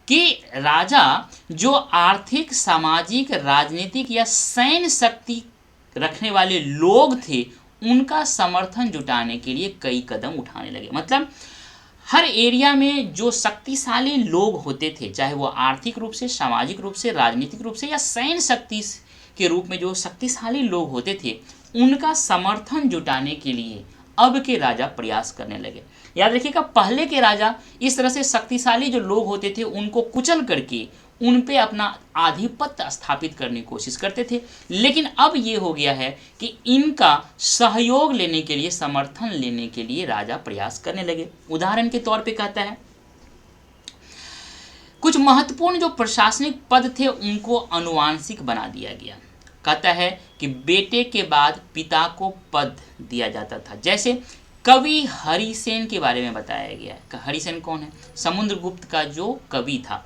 A: कि राजा जो आर्थिक, सामाजिक, राजनीतिक या सैन्य शक्ति रखने वाले लोग थे उनका समर्थन जुटाने के लिए कई कदम उठाने लगे। मतलब हर एरिया में जो शक्तिशाली लोग होते थे, चाहे वो आर्थिक रूप से, सामाजिक रूप से, राजनीतिक रूप से या सैन्य शक्ति के रूप में जो शक्तिशाली लोग होते थे, उनका समर्थन जुटाने के लिए अब के राजा प्रयास करने लगे। याद रखिएगा, पहले के राजा इस तरह से शक्तिशाली जो लोग होते थे उनको कुचल करके उन पे अपना आधिपत्य स्थापित करने की कोशिश करते थे, लेकिन अब ये हो गया है कि इनका सहयोग लेने के लिए, समर्थन लेने के लिए राजा प्रयास करने लगे। उदाहरण के तौर पे कहता है कुछ महत्वपूर्ण जो प्रशासनिक पद थे उनको अनुवांशिक बना दिया गया। कहता है कि बेटे के बाद पिता को पद दिया जाता था। जैसे कवि हरिसेन के बारे में बताया गया है। हरिसेन कौन है? समुद्रगुप्त का जो कवि था।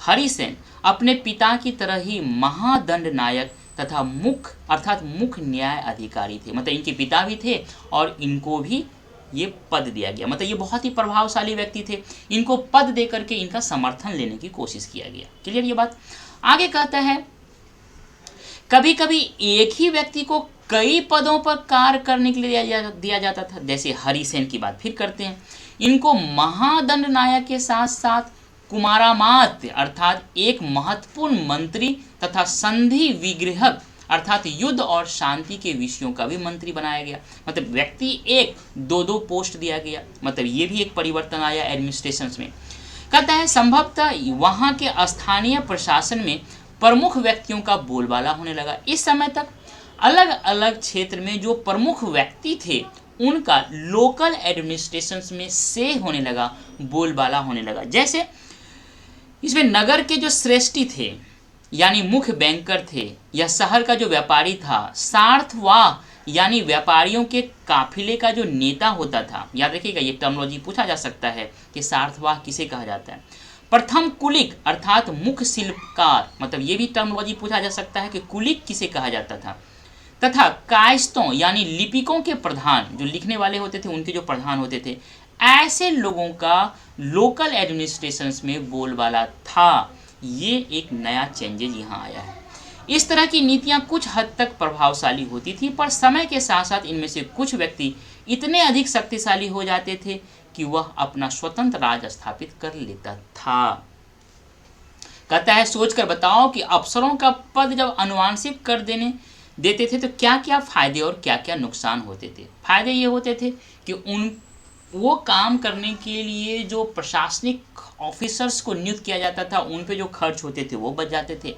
A: हरिसेन अपने पिता की तरह ही महादंड नायक तथा मुख्य अर्थात मुख्य न्याय अधिकारी थे। मतलब इनके पिता भी थे और इनको भी ये पद दिया गया। मतलब ये बहुत ही प्रभावशाली व्यक्ति थे। इनको पद दे करके इनका समर्थन लेने की कोशिश किया गया। क्लियर ये बात? आगे कहता है कभी कभी एक ही व्यक्ति को कई पदों पर कार्य करने के लिए दिया जाता था। जैसे हरिसेन की बात फिर करते हैं। इनको महादंड नायक के साथ साथ कुमारामात्य अर्थात एक महत्वपूर्ण मंत्री तथा संधि विग्रहक अर्थात युद्ध और शांति के विषयों का भी मंत्री बनाया गया। मतलब व्यक्ति एक दो दो पोस्ट दिया गया। मतलब ये भी एक परिवर्तन आया एडमिनिस्ट्रेशन में। कहता है संभवतः वहाँ के स्थानीय प्रशासन में प्रमुख व्यक्तियों का बोलबाला होने लगा। इस समय तक अलग अलग क्षेत्र में जो प्रमुख व्यक्ति थे उनका लोकल एडमिनिस्ट्रेशन में से होने लगा, बोलबाला होने लगा। जैसे इसमें नगर के जो श्रेष्ठी थे यानी मुख्य बैंकर थे या शहर का जो व्यापारी था, सार्थवाह यानी व्यापारियों के काफिले का जो नेता होता था। याद रखिएगा ये टर्मिनोलॉजी पूछा जा सकता है कि सार्थवाह किसे कहा जाता है। प्रथम कुलिक अर्थात मुख्य शिल्पकार, मतलब ये भी टर्मिनोलॉजी पूछा जा सकता है कि कुलिक किसे कहा जाता था। तथा कायस्तों यानी लिपिकों के प्रधान, जो लिखने वाले होते थे उनके जो प्रधान होते थे, ऐसे लोगों का लोकल एडमिनिस्ट्रेशन में बोलबाला था। ये एक नया चेंजेज यहाँ आया है। इस तरह की नीतियाँ कुछ हद तक प्रभावशाली होती थी, पर समय के साथ साथ इनमें से कुछ व्यक्ति इतने अधिक शक्तिशाली हो जाते थे कि वह अपना स्वतंत्र राज स्थापित कर लेता था। कहता है सोचकर बताओ कि अफसरों का पद जब अनुवांशिक कर देते थे तो क्या क्या फायदे और क्या क्या नुकसान होते थे। फायदे ये होते थे कि वो काम करने के लिए जो प्रशासनिक ऑफिसर्स को नियुक्त किया जाता था उन पे जो खर्च होते थे वो बच जाते थे।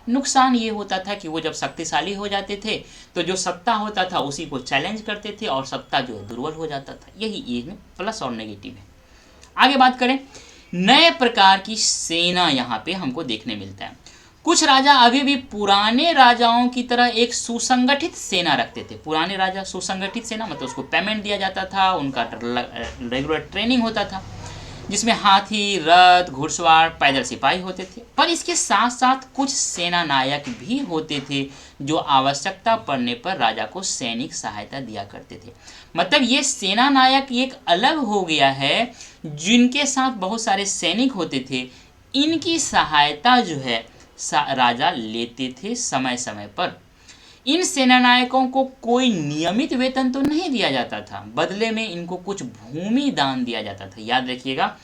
A: नुकसान ये होता था कि वो जब शक्तिशाली हो जाते थे तो जो सत्ता होता था उसी को चैलेंज करते थे और सत्ता जो है दुर्बल हो जाता था। यही इसमें प्लस और नेगेटिव है। आगे बात करें, नए प्रकार की सेना यहाँ पे हमको देखने मिलता है। कुछ राजा अभी भी पुराने राजाओं की तरह एक सुसंगठित सेना रखते थे। पुराने राजा सुसंगठित सेना मतलब उसको पेमेंट दिया जाता था, उनका रेगुलर ट्रेनिंग होता था जिसमें हाथी, रथ, घुड़सवार, पैदल सिपाही होते थे। पर इसके साथ साथ कुछ सेना नायक भी होते थे जो आवश्यकता पड़ने पर राजा को सैनिक सहायता दिया करते थे। मतलब ये सेना नायक एक अलग हो गया है, जिनके साथ बहुत सारे सैनिक होते थे। इनकी सहायता जो है राजा लेते थे समय समय पर। इन सेनानायकों को कोई नियमित वेतन तो नहीं दिया जाता था, बदले में इनको कुछ भूमि दान दिया जाता था। याद रखिएगा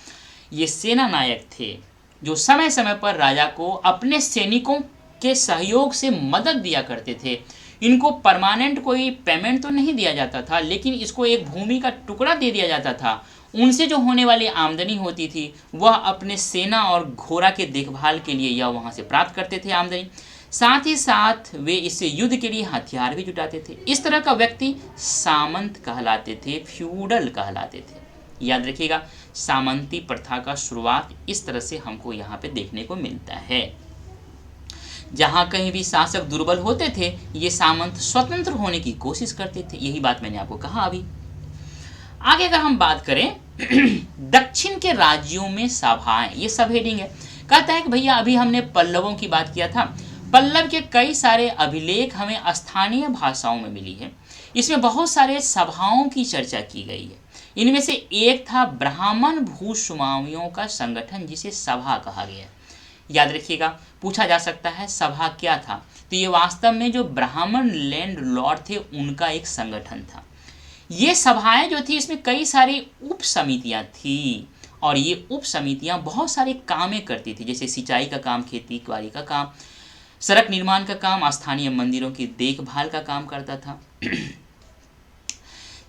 A: ये सेना नायक थे जो समय समय पर राजा को अपने सैनिकों के सहयोग से मदद दिया करते थे। इनको परमानेंट कोई पेमेंट तो नहीं दिया जाता था, लेकिन इसको एक भूमि का टुकड़ा दे दिया जाता था। उनसे जो होने वाली आमदनी होती थी वह अपने सेना और घोड़ा के देखभाल के लिए या वहाँ से प्राप्त करते थे आमदनी। साथ ही साथ वे इससे युद्ध के लिए हथियार भी जुटाते थे। इस तरह का व्यक्ति सामंत कहलाते थे, फ्यूडल कहलाते थे। याद रखिएगा, सामंती प्रथा का शुरुआत इस तरह से हमको यहाँ पे देखने को मिलता है। जहाँ कहीं भी शासक दुर्बल होते थे, ये सामंत स्वतंत्र होने की कोशिश करते थे। यही बात मैंने आपको कहा अभी। आगे अगर हम बात करें दक्षिण के राज्यों में सभाएं, ये सब हेडिंग है। कहता है कि भैया अभी हमने पल्लवों की बात किया था, पल्लव के कई सारे अभिलेख हमें स्थानीय भाषाओं में मिली है। इसमें बहुत सारे सभाओं की चर्चा की गई है। इनमें से एक था ब्राह्मण भूस्वामियों का संगठन, जिसे सभा कहा गया। याद रखिएगा, पूछा जा सकता है सभा क्या था, तो ये वास्तव में जो ब्राह्मण लैंड लॉर्ड थे उनका एक संगठन था। ये सभाएं जो थी, इसमें कई सारी उप समितियां थी और ये उप समितियां बहुत सारे कामें करती थी, जैसे सिंचाई का काम, खेती बाड़ी का काम, सड़क निर्माण का काम, स्थानीय मंदिरों की देखभाल का काम करता था।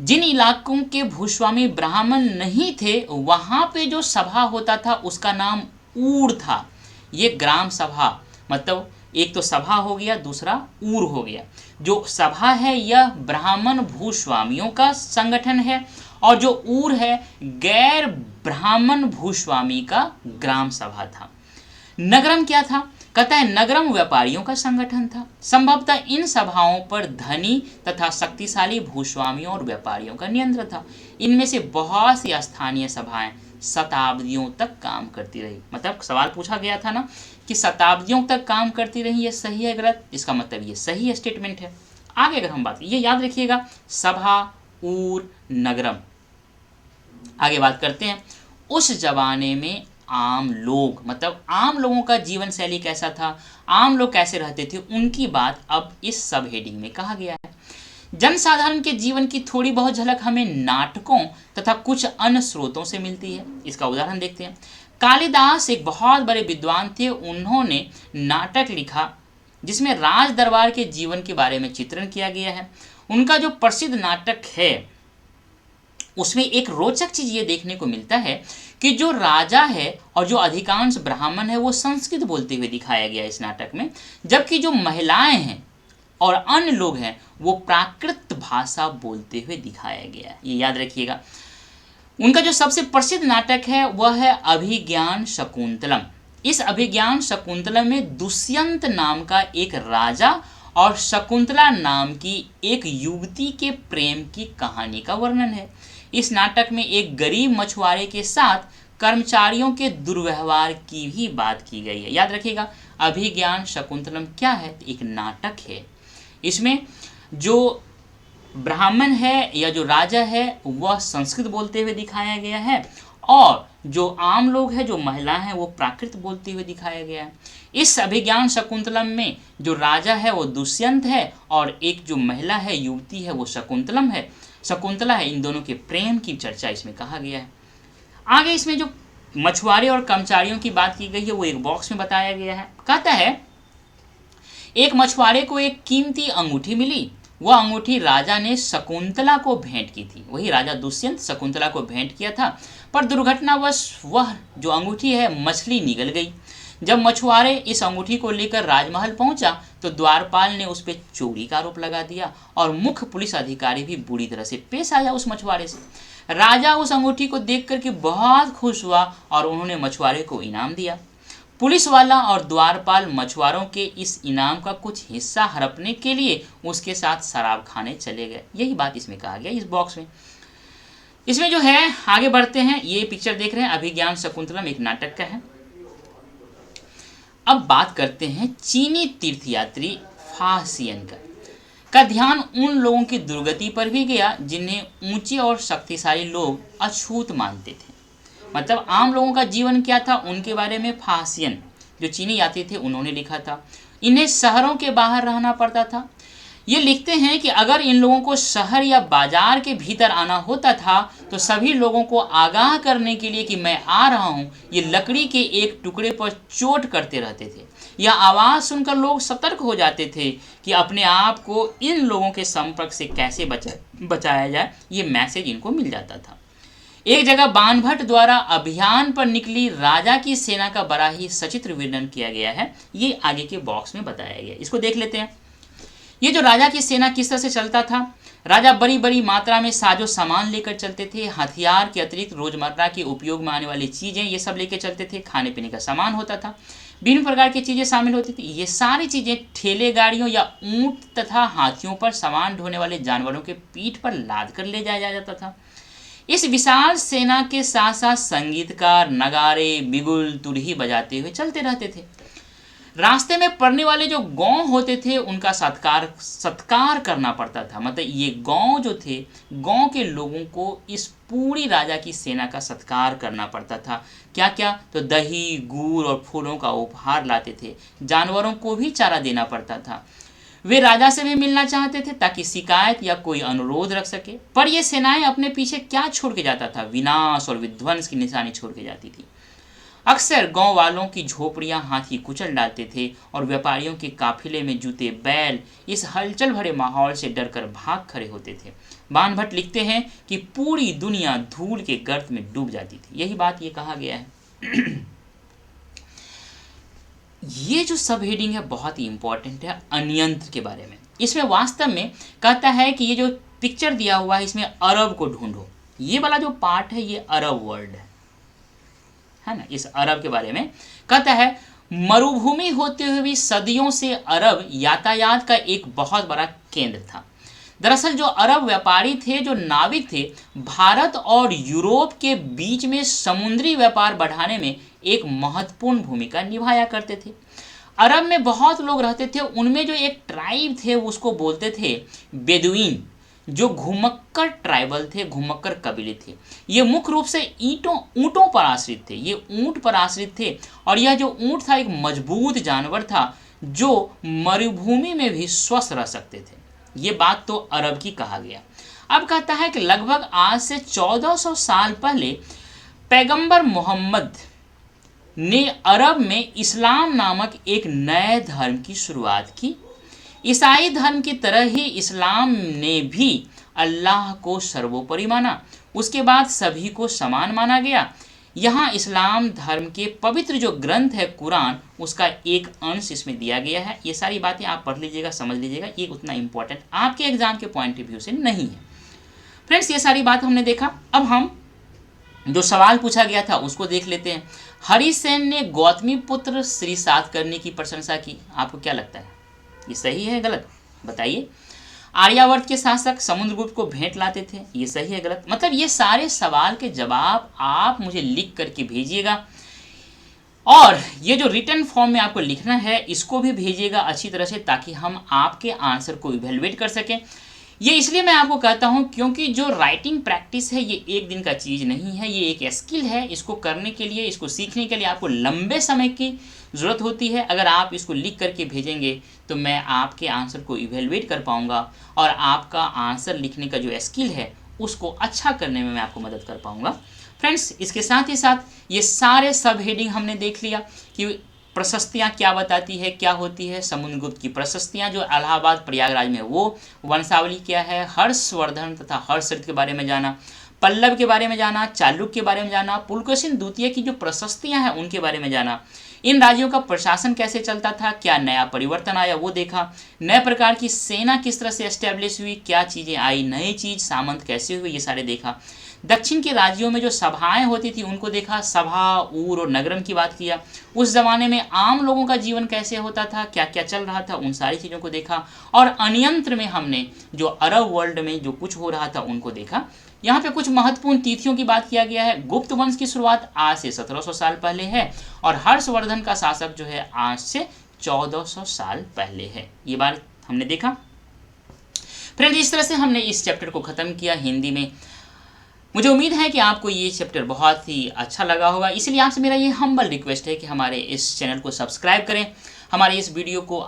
A: जिन इलाकों के भूस्वामी ब्राह्मण नहीं थे, वहां पे जो सभा होता था उसका नाम ऊर था। ये ग्राम सभा, मतलब एक तो सभा हो गया, दूसरा ऊर हो गया। जो सभा है यह ब्राह्मण भूस्वामियों का संगठन है और जो ऊर है गैर ब्राह्मण भूस्वामी का ग्राम सभा था। नगरम क्या था? कहता है नगरम व्यापारियों का संगठन था। संभवतः इन सभाओं पर धनी तथा शक्तिशाली भूस्वामियों और व्यापारियों का नियंत्रण था। इनमें से बहुत सी स्थानीय सभाएं शताब्दियों तक काम करती रही। मतलब सवाल पूछा गया था ना कि शताब्दियों तक काम करती रही, ये सही है गलत? इसका मतलब ये सही स्टेटमेंट है। आगे अगर हम बात, ये याद रखिएगा, सभा, ऊर, नगरम। आगे बात करते हैं उस जमाने में आम लोग, मतलब आम लोगों का जीवन शैली कैसा था, आम लोग कैसे रहते थे, उनकी बात अब इस सब हेडिंग में कहा गया है। जनसाधारण के जीवन की थोड़ी बहुत झलक हमें नाटकों तथा कुछ अन्य स्रोतों से मिलती है। इसका उदाहरण देखते हैं। कालिदास एक बहुत बड़े विद्वान थे। उन्होंने नाटक लिखा जिसमें राज दरबार के जीवन के बारे में चित्रण किया गया है। उनका जो प्रसिद्ध नाटक है उसमें एक रोचक चीज ये देखने को मिलता है कि जो राजा है और जो अधिकांश ब्राह्मण है वो संस्कृत बोलते हुए दिखाया गया इस नाटक में, जबकि जो महिलाएं हैं और अन्य लोग हैं वो प्राकृत भाषा बोलते हुए दिखाया गया है। ये याद रखिएगा। उनका जो सबसे प्रसिद्ध नाटक है वह है अभिज्ञान शकुंतलम। इस अभिज्ञान शकुंतलम में दुष्यंत नाम का एक राजा और शकुंतला नाम की एक युवती के प्रेम की कहानी का वर्णन है। इस नाटक में एक गरीब मछुआरे के साथ कर्मचारियों के दुर्व्यवहार की भी बात की गई है। याद रखिएगा, अभिज्ञान शकुंतलम क्या है? एक नाटक है। इसमें जो ब्राह्मण है या जो राजा है वह संस्कृत बोलते हुए दिखाया गया है और जो आम लोग हैं, जो महिला हैं, वो प्राकृत बोलते हुए दिखाया गया है। इस अभिज्ञान शकुंतलम में जो राजा है वो दुष्यंत है और एक जो महिला है, युवती है, वो शकुंतला है। इन दोनों के प्रेम की चर्चा इसमें कहा गया है। आगे इसमें जो मछुआरे और कर्मचारियों की बात की गई है वो एक बॉक्स में बताया गया है। कहता है एक मछुआरे को एक कीमती अंगूठी मिली। वह अंगूठी राजा ने शकुंतला को भेंट की थी। वही राजा दुष्यंत शकुंतला को भेंट किया था, पर दुर्घटनावश वह जो अंगूठी है मछली निगल गई। जब मछुआरे इस अंगूठी को लेकर राजमहल पहुंचा तो द्वारपाल ने उस पर चोरी का आरोप लगा दिया और मुख्य पुलिस अधिकारी भी बुरी तरह से पेश आया उस मछुआरे से। राजा उस अंगूठी को देख करके बहुत खुश हुआ और उन्होंने मछुआरे को इनाम दिया। पुलिस वाला और द्वारपाल मछुआरों के इस इनाम का कुछ हिस्सा हड़पने के लिए उसके साथ शराब खाने चले गए। यही बात इसमें कहा गया इस बॉक्स में। इसमें जो है आगे बढ़ते हैं। ये पिक्चर देख रहे हैं अभिज्ञान शकुंतलम एक नाटक का है। अब बात करते हैं चीनी तीर्थयात्री फासियन का ध्यान उन लोगों की दुर्गति पर भी गया जिन्हें ऊंचे और शक्तिशाली लोग अछूत मानते थे। मतलब आम लोगों का जीवन क्या था उनके बारे में फासियन जो चीनी यात्री थे उन्होंने लिखा था। इन्हें शहरों के बाहर रहना पड़ता था। ये लिखते हैं कि अगर इन लोगों को शहर या बाजार के भीतर आना होता था तो सभी लोगों को आगाह करने के लिए कि मैं आ रहा हूँ, ये लकड़ी के एक टुकड़े पर चोट करते रहते थे। यह आवाज़ सुनकर लोग सतर्क हो जाते थे कि अपने आप को इन लोगों के संपर्क से कैसे बचाया जाए। ये मैसेज इनको मिल जाता था। एक जगह बाणभट्ट द्वारा अभियान पर निकली राजा की सेना का बड़ा ही सचित्र वर्णन किया गया है। ये आगे के बॉक्स में बताया गया, इसको देख लेते हैं। ये जो राजा की सेना किस तरह से चलता था, राजा बड़ी बड़ी मात्रा में साजो सामान लेकर चलते थे। हथियार के अतिरिक्त रोजमर्रा के उपयोग में आने वाली चीजें ये सब लेकर चलते थे। खाने पीने का सामान होता था, विभिन्न प्रकार की चीजें शामिल होती थी। ये सारी चीजें ठेले गाड़ियों या ऊंट तथा हाथियों पर सामान ढोने वाले जानवरों के पीठ पर लाद कर ले जाया जाता था। इस विशाल सेना के साथ साथ संगीतकार नगाड़े, बिगुल, तुरही बजाते हुए चलते रहते थे। रास्ते में पड़ने वाले जो गांव होते थे उनका सत्कार करना पड़ता था। मतलब ये गांव जो थे, गांव के लोगों को इस पूरी राजा की सेना का सत्कार करना पड़ता था। क्या क्या, तो दही, गुड़ और फूलों का उपहार लाते थे। जानवरों को भी चारा देना पड़ता था। वे राजा से भी मिलना चाहते थे ताकि शिकायत या कोई अनुरोध रख सके। पर ये सेनाएं अपने पीछे क्या छोड़ के जाता था? विनाश और विध्वंस की निशानी छोड़ के जाती थी। अक्सर गांव वालों की झोपड़ियां हाथी कुचल डालते थे और व्यापारियों के काफिले में जूते बैल इस हलचल भरे माहौल से डरकर भाग खड़े होते थे। बाणभट्ट लिखते हैं कि पूरी दुनिया धूल के गर्त में डूब जाती थी। यही बात ये कहा गया है। ये जो सब हेडिंग है बहुत ही इंपॉर्टेंट है अन्यंत्र के बारे में। इसमें वास्तव में कहता है कि ये जो पिक्चर दिया हुआ है इसमें अरब को ढूंढो। ये वाला जो पार्ट है ये अरब वर्ल्ड है ना। इस अरब के बारे में कहता है, मरुभूमि होते हुए भी सदियों से अरब यातायात का एक बहुत बड़ा केंद्र था। दरअसल जो अरब व्यापारी थे, जो नाविक थे, भारत और यूरोप के बीच में समुद्री व्यापार बढ़ाने में एक महत्वपूर्ण भूमिका निभाया करते थे। अरब में बहुत लोग रहते थे। उनमें जो एक ट्राइब थे उसको बोलते थे बेदुइन, जो घुमक्कर ट्राइबल थे, घुमक्कर कबीले थे। ये मुख्य रूप से ऊँटों पर आश्रित थे। ये ऊँट पर आश्रित थे और यह जो ऊँट था एक मजबूत जानवर था जो मरुभूमि में भी स्वस्थ रह सकते थे। ये बात तो अरब की कहा गया। अब कहता है कि लगभग आज से 1400 साल पहले पैगंबर मोहम्मद ने अरब में इस्लाम नामक एक नए धर्म की शुरुआत की। ईसाई धर्म की तरह ही इस्लाम ने भी अल्लाह को सर्वोपरि माना। उसके बाद सभी को समान माना गया। यहाँ इस्लाम धर्म के पवित्र जो ग्रंथ है कुरान, उसका एक अंश इसमें दिया गया है। ये सारी बातें आप पढ़ लीजिएगा, समझ लीजिएगा। ये उतना इम्पोर्टेंट आपके एग्जाम के पॉइंट ऑफ व्यू से नहीं है। फ्रेंड्स, ये सारी बात हमने देखा। अब हम जो सवाल पूछा गया था उसको देख लेते हैं। हरिसेन ने गौतमी पुत्र श्री सातकर्णी की प्रशंसा की। आपको क्या लगता है, ये सही है गलत? बताइए। आर्यावर्त के शासक समुद्रगुप्त को भेंट लाते थे। ये सही है गलत? मतलब ये सारे सवाल के जवाब आप मुझे लिख करके भेजिएगा और ये जो रिटन फॉर्म में आपको लिखना है इसको भी भेजिएगा अच्छी तरह से, ताकि हम आपके आंसर को इवेलुएट कर सकें। ये इसलिए मैं आपको कहता हूँ क्योंकि जो राइटिंग प्रैक्टिस है ये एक दिन का चीज़ नहीं है, ये एक स्किल है। इसको करने के लिए, इसको सीखने के लिए आपको लंबे समय की ज़रूरत होती है। अगर आप इसको लिख करके भेजेंगे तो मैं आपके आंसर को इवेलुएट कर पाऊँगा और आपका आंसर लिखने का जो स्किल है उसको अच्छा करने में मैं आपको मदद कर पाऊँगा। फ्रेंड्स, इसके साथ ही साथ ये सारे सब हेडिंग हमने देख लिया कि प्रशस्तियाँ क्या बताती है, क्या होती है। समुद्रगुप्त की प्रशस्तियाँ जो इलाहाबाद प्रयागराज में, वो वंशावली क्या है, हर्षवर्धन तथा हर्षवर्धन के बारे में जाना, पल्लव के बारे में जाना, चालुक्य के बारे में जाना, पुलकेशिन द्वितीय की जो प्रशस्तियाँ हैं उनके बारे में जाना, इन राज्यों का प्रशासन कैसे चलता था, क्या नया परिवर्तन आया वो देखा, नए प्रकार की सेना किस तरह से एस्टेब्लिश हुई, क्या चीज़ें आई, नई चीज़ सामंत कैसे हुई, ये सारे देखा। दक्षिण के राज्यों में जो सभाएं होती थी उनको देखा, सभा, ऊर और नगरम की बात किया। उस ज़माने में आम लोगों का जीवन कैसे होता था, क्या क्या चल रहा था, उन सारी चीज़ों को देखा। और अन्यंत्र में हमने जो अरब वर्ल्ड में जो कुछ हो रहा था उनको देखा। यहाँ पे कुछ महत्वपूर्ण तिथियों की बात किया गया है। गुप्त वंश की शुरुआत आज से 1700 साल पहले है और हर्षवर्धन का शासक जो है आज से 1400 साल पहले है। ये बात हमने देखा। फ्रेंड, इस तरह से हमने इस चैप्टर को ख़त्म किया हिंदी में। मुझे उम्मीद है कि आपको ये चैप्टर बहुत ही अच्छा लगा होगा। इसलिए आपसे मेरा ये हम्बल रिक्वेस्ट है कि हमारे इस चैनल को सब्सक्राइब करें, हमारे इस वीडियो को